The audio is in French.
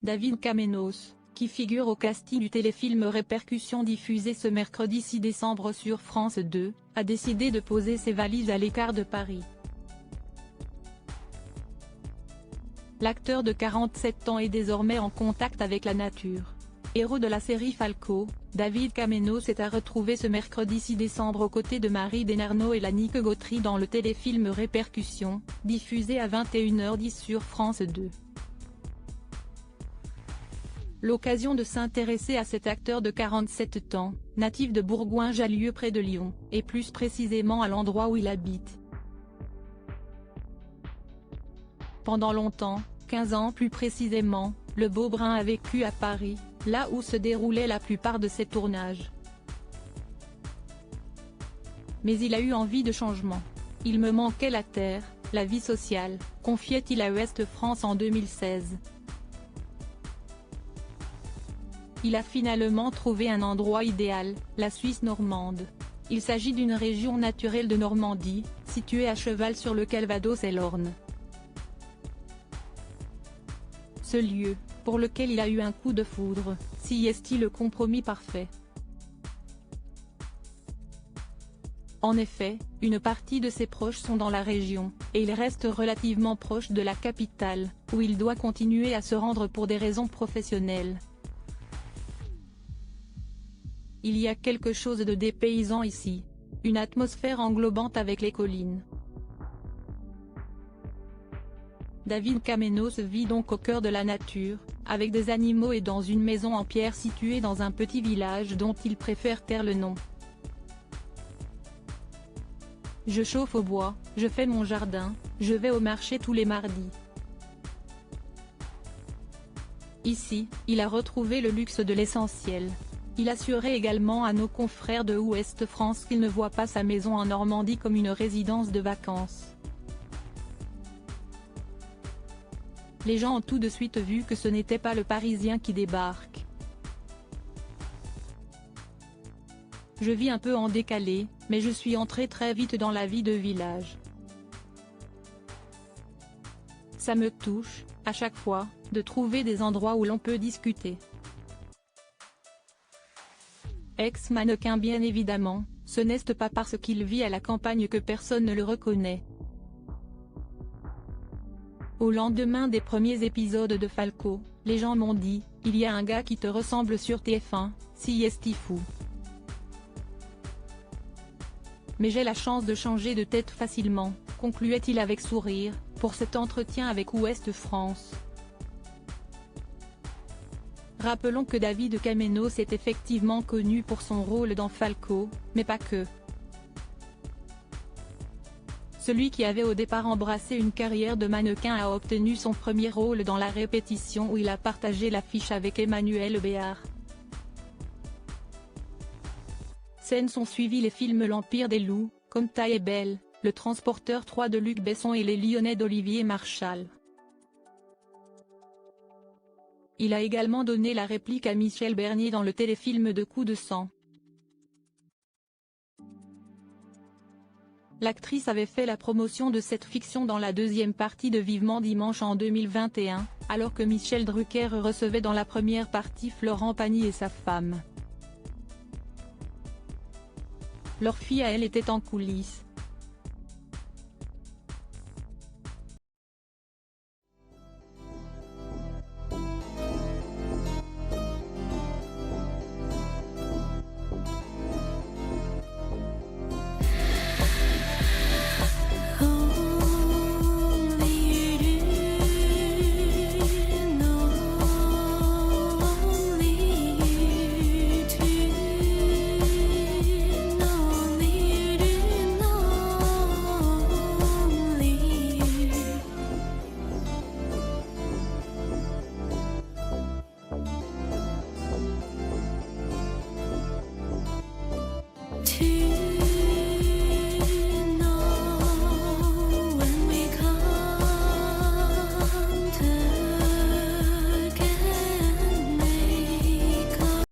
David Kamenios, qui figure au casting du téléfilm Répercussions diffusé ce mercredi 6 décembre sur France 2, a décidé de poser ses valises à l'écart de Paris. L'acteur de 47 ans est désormais en contact avec la nature. Héros de la série Falco, David Kamenios est à retrouver ce mercredi 6 décembre aux côtés de Marie Denarno et Lannick Gautry dans le téléfilm Répercussions, diffusé à 21h10 sur France 2. L'occasion de s'intéresser à cet acteur de 47 ans, natif de Bourgoin-Jallieu près de Lyon, et plus précisément à l'endroit où il habite. Pendant longtemps, 15 ans plus précisément, le Beaubrun a vécu à Paris, là où se déroulaient la plupart de ses tournages. Mais il a eu envie de changement. Il me manquait la terre, la vie sociale, confiait-il à Ouest France en 2016. Il a finalement trouvé un endroit idéal, la Suisse normande. Il s'agit d'une région naturelle de Normandie, située à cheval sur le Calvados et l'Orne. Ce lieu, pour lequel il a eu un coup de foudre, s'y est-il le compromis parfait. En effet, une partie de ses proches sont dans la région, et il reste relativement proche de la capitale, où il doit continuer à se rendre pour des raisons professionnelles. Il y a quelque chose de dépaysant ici. Une atmosphère englobante avec les collines. David Kamenios vit donc au cœur de la nature, avec des animaux et dans une maison en pierre située dans un petit village dont il préfère taire le nom. Je chauffe au bois, je fais mon jardin, je vais au marché tous les mardis. Ici, il a retrouvé le luxe de l'essentiel. Il assurait également à nos confrères de Ouest France qu'il ne voit pas sa maison en Normandie comme une résidence de vacances. Les gens ont tout de suite vu que ce n'était pas le Parisien qui débarque. Je vis un peu en décalé, mais je suis entré très vite dans la vie de village. Ça me touche, à chaque fois, de trouver des endroits où l'on peut discuter. Ex-mannequin bien évidemment, ce n'est pas parce qu'il vit à la campagne que personne ne le reconnaît. Au lendemain des premiers épisodes de Falco, les gens m'ont dit, il y a un gars qui te ressemble sur TF1, si est-il fou. Mais j'ai la chance de changer de tête facilement, concluait-il avec sourire, pour cet entretien avec Ouest France. Rappelons que David Kamenios est effectivement connu pour son rôle dans Falco, mais pas que. Celui qui avait au départ embrassé une carrière de mannequin a obtenu son premier rôle dans La Répétition où il a partagé l'affiche avec Emmanuel Béard. Scènes sont suivies les films L'Empire des loups, Comme Taille est belle, Le Transporteur 3 de Luc Besson et Les Lyonnais d'Olivier Marchal. Il a également donné la réplique à Michel Bernier dans le téléfilm de Coup de sang. L'actrice avait fait la promotion de cette fiction dans la deuxième partie de Vivement Dimanche en 2021, alors que Michel Drucker recevait dans la première partie Florent Pagny et sa femme. Leur fille à elle était en coulisses,